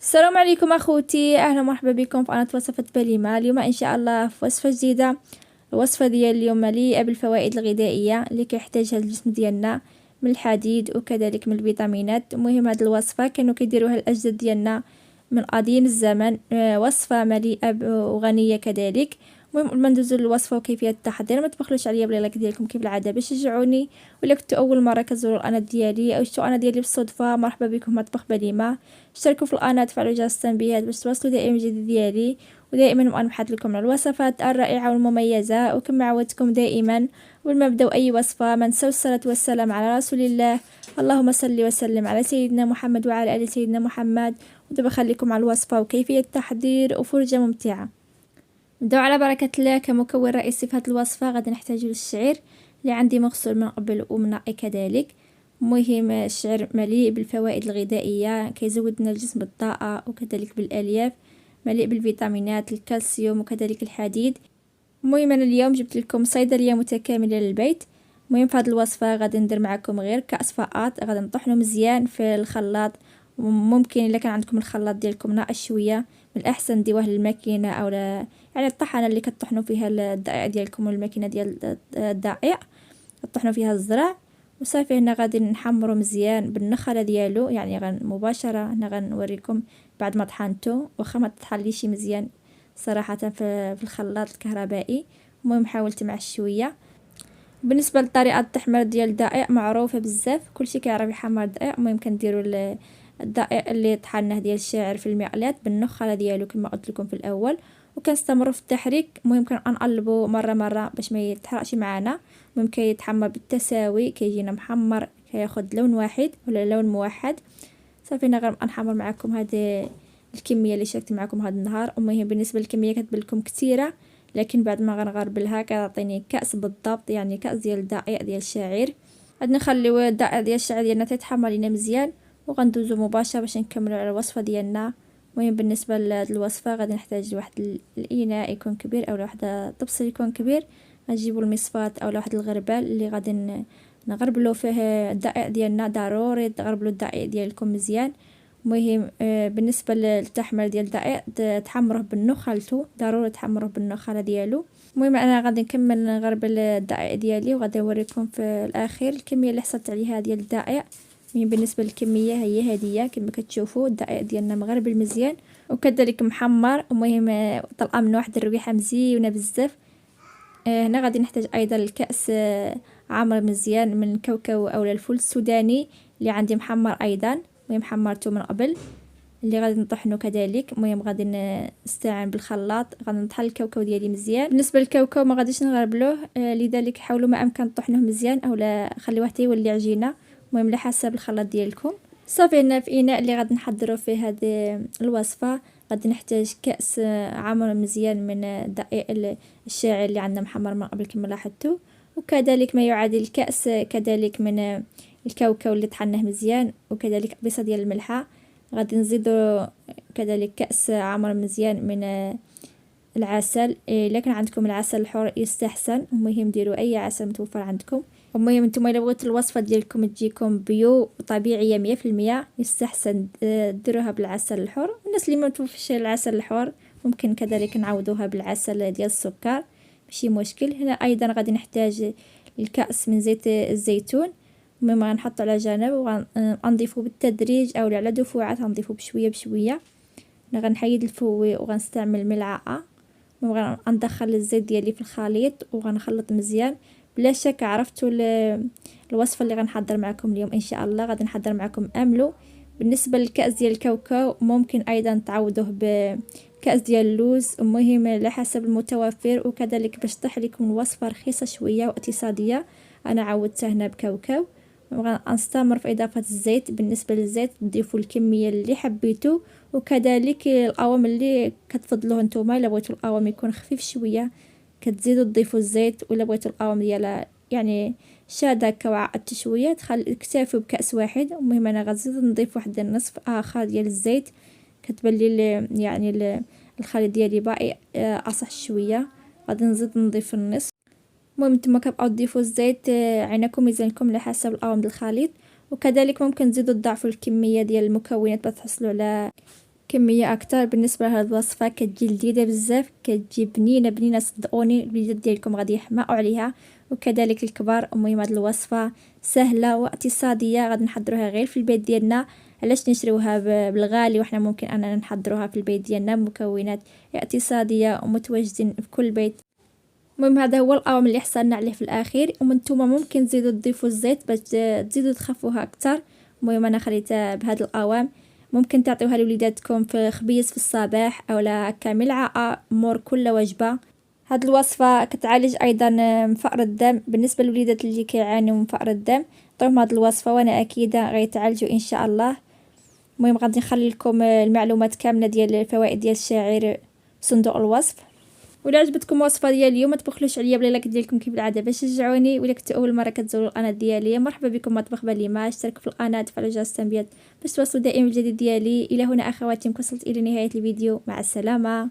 السلام عليكم اخوتي، اهلا ومرحبا بكم في قناه وصفه بليمه. اليوم ان شاء الله في وصفه جديده. الوصفه ديال اليوم مليئه بالفوائد الغذائيه اللي كيحتاجها الجسم ديالنا من الحديد وكذلك من الفيتامينات. المهم هذه الوصفه كانوا كيديروها الاجداد ديالنا من قديم الزمن. وصفه مليئه وغنيه كذلك. المهم قبل ما ندوزو للوصفه وكيفيه التحضير، ما تبخلوش عليا بلا لايك ديالكم كيف العاده باش تشجعوني. ولا كنتوا اول مره كتزوروا القناه ديالي او شفتوا القناه ديالي بالصدفه، مرحبا بكم في مطبخ بليمه. اشتركوا في القناه تفعلوا جرس التنبيهات باش توصلوا دائما جديد ديالي، ودائما نبحث لكم على الوصفات الرائعه والمميزه. وكما عودتكم دائما قبل ما نبداو اي وصفه ما نساو الصلاه والسلام على رسول الله. اللهم صل وسلم على سيدنا محمد وعلى ال سيدنا محمد. ودابا خليكم على الوصفه وكيفيه التحضير وفرجه ممتعه. نبداو على بركه الله. كمكون رئيسي في هذه الوصفه غادي نحتاجو للشعير اللي عندي مغسول من قبل ومنقي كذلك. مهم الشعير مليء بالفوائد الغذائيه، كيزود لنا الجسم بالطاقه وكذلك بالالياف، مليء بالفيتامينات الكالسيوم وكذلك الحديد. المهم انا اليوم جبت لكم صيدليه متكامله للبيت. المهم في هذه الوصفه غادي ندير معكم غير كاس فقط، غادي نطحنه مزيان في الخلاط. ممكن الا كان عندكم الخلاط ديالكم ناقص شويه من الاحسن ديوه للماكينه او يعني الطحنه اللي كطحنوا فيها الدقيق ديالكم والماكينه ديال الدقيق طحنوا فيها الزرع. وصافي هنا غادي نحمرو مزيان بالنخله ديالو، يعني مباشره هنا غنوريكم بعد ما طحنته، واخا ما تطحنليش مزيان صراحه في الخلاط الكهربائي. المهم حاولت مع شويه. بالنسبه لطريقه التحمير ديال الدقيق معروفه بزاف، كلشي كيعرف يحمر الدقيق. المهم كنديروا الدقيق اللي طحناه ديال الشاعر في المقلاة بالنخله ديالو كما قلت لكم في الاول، وكنستمروا في التحريك. المهم كنقلبوا مره باش ما يتحرقش معنا. المهم كيتحمر بالتساوي، كيجينا محمر، كياخذ لون واحد ولا لون موحد. صافي انا غنبقى نحمر معكم هذه الكميه اللي شاركت معكم هذا النهار. المهم بالنسبه للكميه كتبان لكم كثيره، لكن بعد ما غنغربلها كتعطيني كاس بالضبط، يعني كاس ديال الدقيق ديال الشعير. غادي نخليو الدقيق ديال الشعير ديالنا تيتحمر لينا مزيان، وغندوزو مباشره باش نكملوا على الوصفه ديالنا. المهم بالنسبه للوصفه غادي نحتاج واحد الاناء يكون كبير او واحد طبسيل يكون كبير. غنجيبوا المصفاة او واحد الغربال اللي غادي نغربلو فيه الدقيق ديالنا. ضروري تغربلوا الدقيق ديالكم مزيان. المهم بالنسبه للتحمير ديال الدقيق تحمروه بالنخالته، ضروري تحمروه بالنخاله ديالو. المهم انا غادي نكمل نغربل الدقيق ديالي وغادي نوريكم في الاخير الكميه اللي حصلت عليها ديال الدقيق. المهم بالنسبه للكميه هي هذه كما كتشوفوا الدقيق ديالنا مغربل مزيان وكذلك محمر. المهم طلع من واحد الريحه مزيونه بزاف. هنا غادي نحتاج ايضا الكاس عامر مزيان من الكاوكاو او الفول السوداني اللي عندي محمر ايضا. المهم حمرته من قبل اللي غادي نطحنه كذلك. المهم غادي نستعين بالخلاط، غادي نطحن الكاوكاو ديالي مزيان. بالنسبه للكاوكاو ما غاديش نغربلوه، لذلك حاولوا ما امكن طحنوه مزيان او لا خليوه حتى يولي عجينه. المهم على حسب الخلاط ديالكم. صافي هنا في اناء اللي غادي نحضروا فيه هذه الوصفه غادي نحتاج كاس عامر مزيان من دقيق الشاعر اللي عندنا محمر من قبل كما لاحظتوا، وكذلك ما يعادل كاس كذلك من الكاوكاو اللي طحناه مزيان، وكذلك قبيصه ديال الملحه. غادي نزيدو كذلك كاس عامر مزيان من العسل. الا كان عندكم العسل الحر يستحسن. المهم ديروا اي عسل متوفر عندكم. المهم نتوما الا بغيتوا الوصفه ديالكم تجيكم بيو طبيعيه 100% يستحسن ديروها بالعسل الحر. الناس اللي ما توفرش العسل الحر ممكن كذلك نعوضوها بالعسل ديال السكر، ماشي مشكل. هنا ايضا غادي نحتاج الكاس من زيت الزيتون. المهم غنحطو على جنب وغنضيفو بالتدريج او على دفعات، غنضيفو بشويه بشويه. غنحيد الفوي وغنستعمل ملعقه، وغندخل الزيت ديالي في الخليط وغنخلط مزيان. بلا شك عرفتوا الوصفه اللي غنحضر معكم اليوم ان شاء الله. غادي نحضر معكم املو. بالنسبه للكاس ديال الكاوكاو ممكن ايضا تعوضوه بكاس ديال اللوز. المهم على حسب المتوفر، وكذلك باش تطيح لكم الوصفه رخيصه شويه واقتصاديه انا عوضتها هنا بكاوكاو. غنستمر في اضافه الزيت. بالنسبه للزيت تضيفوا الكميه اللي حبيتو، وكذلك القوام اللي كتفضلوه نتوما. الا بغيتوا القوام يكون خفيف شويه كتزيدوا تضيفوا الزيت، ولا بغيتوا القوام ديالها يعني شاد هكا وعقدت شويه اكتفوا بكاس واحد. المهم انا غنزيد نضيف واحد النصف اخر ديال الزيت. كتبان لي يعني الخليط ديالي باقي اصح شويه، غادي نزيد نضيف النصف. المهم نتوما كتبقاو تضيفوا الزيت عينكم ميزانكم على حسب القوام ديال الخليط. وكذلك ممكن تزيدوا تضاعفوا الكميه ديال المكونات باش تحصلوا على كمية اكتر. بالنسبة لهاد الوصفة كتجي لذيذة بزاف، كتجي بنينة صدقوني، الوليدات ديالكم غادي يحماقوا عليها وكذلك الكبار. المهم هاد الوصفة سهلة واقتصادية، غادي نحضروها غير في البيت ديالنا، علاش نشريوها بالغالي وحنا ممكن اننا نحضروها في البيت ديالنا، مكونات اقتصادية ومتواجدين في كل بيت. المهم هذا هو القوام اللي حصلنا عليه في الاخير، ومنتوما ممكن تزيدوا تضيفوا الزيت باش تزيدوا تخفوها اكثر. المهم انا خليتها بهذا القوام. ممكن تعطيوها لوليداتكم في خبيز في الصباح او لا كملعقه مور كل وجبه. هاد الوصفه كتعالج ايضا من فقر الدم. بالنسبه للوليدات اللي كيعانيوا من فقر الدم عطوهم هاد الوصفه وانا اكيده غيتعالجوا ان شاء الله. المهم غادي نخلي لكم المعلومات كامله ديال الفوائد ديال الشعير في صندوق الوصف. ولا عجبتكم الوصفه ديال اليوم ما تبخلوش عليا بلا لايك ديالكم كيف العاده باش تشجعوني. ولا كنتو اول مره كتزوروا القناه ديالي مرحبا بكم مطبخ بليمه، اشتركوا في القناه وفعلوا جرس التنبيهات باش توصلوا دائما بالجديد ديالي. الى هنا اخواتي وصلت الى نهايه الفيديو، مع السلامه.